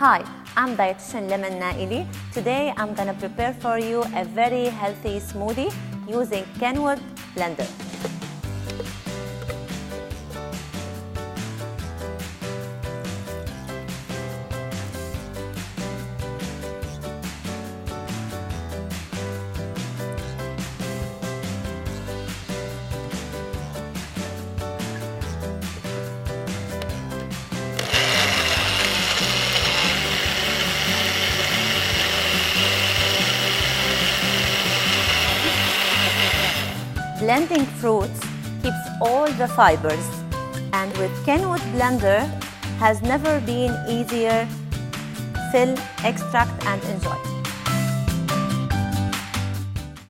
Hi, I'm dietitian Leman Naili. Today I'm gonna prepare for you a very healthy smoothie using Kenwood blender. Blending fruits keeps all the fibers, and with Kenwood blender has never been easier. Fill, extract, and enjoy.